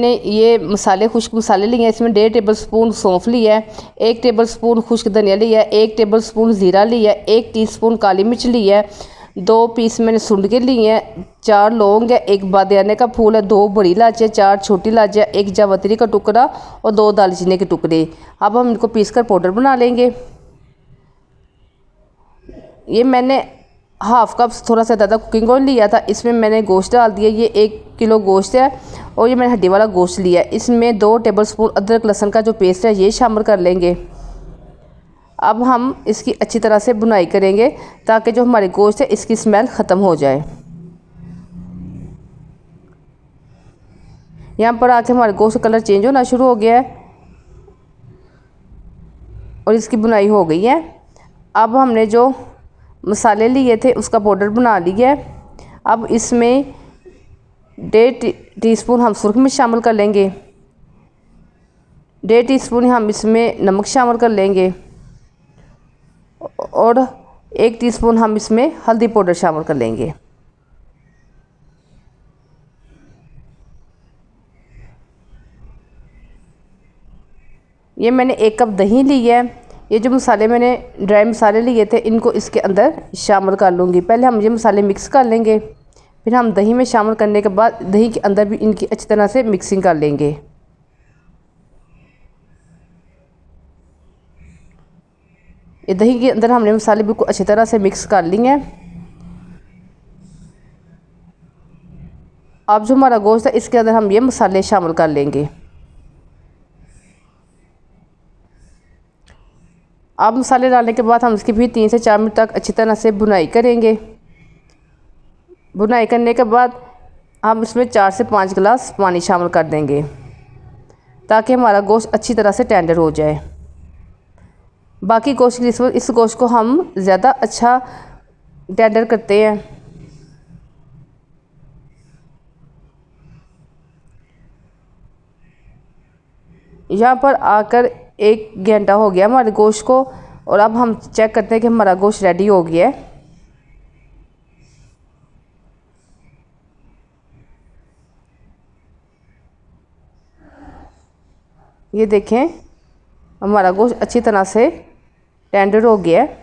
मैंने ये मसाले खुश्क मसाले लिए हैं। इसमें 1.5 टेबल स्पून सौंफ लिया है, 1 टेबल स्पून खुश्क धनिया लिया है, 1 टेबल स्पून ज़ीरा लिया है, 1 टीस्पून काली मिर्च लिया है, 2 पीस मैंने सुंड के लिए हैं, 4 लौंग है, 1 बादियाने का फूल है, 2 बड़ी इलायची, 4 छोटी इलायची, 1 जावित्री का टुकड़ा और 2 दालचीनी के टुकड़े। अब हम इनको पीस कर पाउडर बना लेंगे। ये मैंने हाफ़ कप थोड़ा सा ज़्यादा कुकिंग ऑयल लिया था। इसमें मैंने गोश्त डाल दिया। ये 1 किलो गोश्त है और ये मैंने हड्डी वाला गोश्त लिया है। इसमें 2 टेबल स्पून अदरक लहसुन का जो पेस्ट है ये शामिल कर लेंगे। अब हम इसकी अच्छी तरह से भुनाई करेंगे ताकि जो हमारे गोश्त है इसकी स्मेल ख़त्म हो जाए। यहाँ पर आके हमारे गोश्त का कलर चेंज होना शुरू हो गया है और इसकी भुनाई हो गई है। अब हमने जो मसाले लिए थे उसका पाउडर बना लिया है। अब इसमें 1.5 टीस्पून हम सुरख मिर्च शामिल कर लेंगे, 1.5 टीस्पून हम इसमें नमक शामिल कर लेंगे और 1 टीस्पून हम इसमें हल्दी पाउडर शामिल कर लेंगे। ये मैंने 1 कप दही ली है। ये जो मसाले मैंने ड्राई मसाले लिए थे इनको इसके अंदर शामिल कर लूँगी। पहले हम ये मसाले मिक्स कर लेंगे, फिर हम दही में शामिल करने के बाद दही के अंदर भी इनकी अच्छी तरह से मिक्सिंग कर लेंगे। ये दही के अंदर हमने मसाले बिल्कुल अच्छी तरह से मिक्स कर लिए हैं। अब जो हमारा गोश्त है इसके अंदर हम ये मसाले शामिल कर लेंगे। अब मसाले डालने के बाद हम इसकी भी 3 से 4 मिनट तक अच्छी तरह से भुनाई करेंगे। भुनाई करने के बाद हम इसमें 4 से 5 गिलास पानी शामिल कर देंगे ताकि हमारा गोश्त अच्छी तरह से टेंडर हो जाए। बाकी गोश्त की निस्बत इस गोश्त को हम ज़्यादा अच्छा टेंडर करते हैं। यहाँ पर आकर 1 घंटा हो गया हमारे गोश्त को और अब हम चेक करते हैं कि हमारा गोश्त रेडी हो गया है। ये देखें हमारा गोश्त अच्छी तरह से टेंडर हो गया है।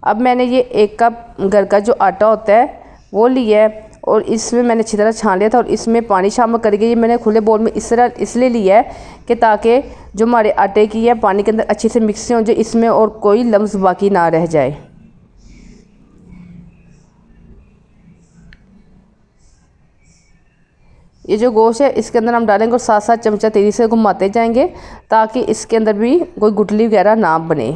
अब मैंने ये 1 कप घर का जो आटा होता है वो लिया है और इसमें मैंने अच्छी तरह छान लिया था और इसमें पानी शामिल करके ये मैंने खुले बोल में इस तरह इसलिए लिया है कि ताकि जो हमारे आटे की है पानी के अंदर अच्छे से मिक्स हो जाए, इसमें और कोई लम्स बाकी ना रह जाए। ये जो गोश्त है इसके अंदर हम डालेंगे और साथ साथ चमचा तेज़ी से घुमाते जाएंगे ताकि इसके अंदर भी कोई गुठली वगैरह ना बने।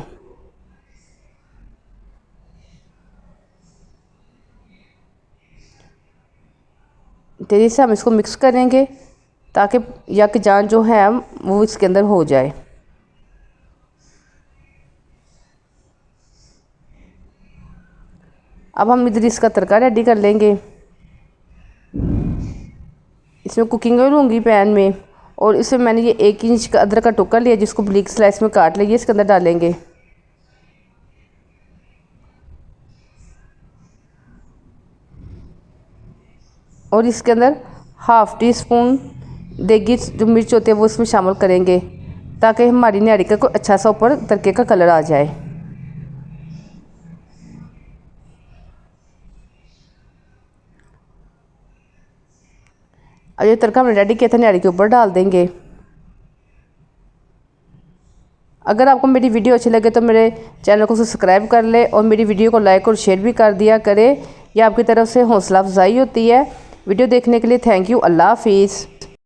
तेज़ी से हम इसको मिक्स करेंगे ताकि यक जान जो है वो इसके अंदर हो जाए। अब हम इधर इसका तड़का रेडी कर लेंगे। इसमें कुकिंग ऑयल लूँगी पैन में और इसमें मैंने ये 1 इंच का अदरक का टुकड़ा लिया जिसको बारीक स्लाइस में काट लिया, इसके अंदर डालेंगे। और इसके अंदर हाफ़ टी स्पून देगी जो मिर्च होती है वो इसमें शामिल करेंगे ताकि हमारी न्यारी का कोई अच्छा सा ऊपर तड़के का कलर आ जाए। अब ये तड़का हमने रेडी किया था न्यारी के ऊपर डाल देंगे। अगर आपको मेरी वीडियो अच्छी लगे तो मेरे चैनल को सब्सक्राइब कर ले और मेरी वीडियो को लाइक और शेयर भी कर दिया करें। यह आपकी तरफ से हौसला अफजाई होती है। वीडियो देखने के लिए थैंक यू। अल्लाह हाफिज़।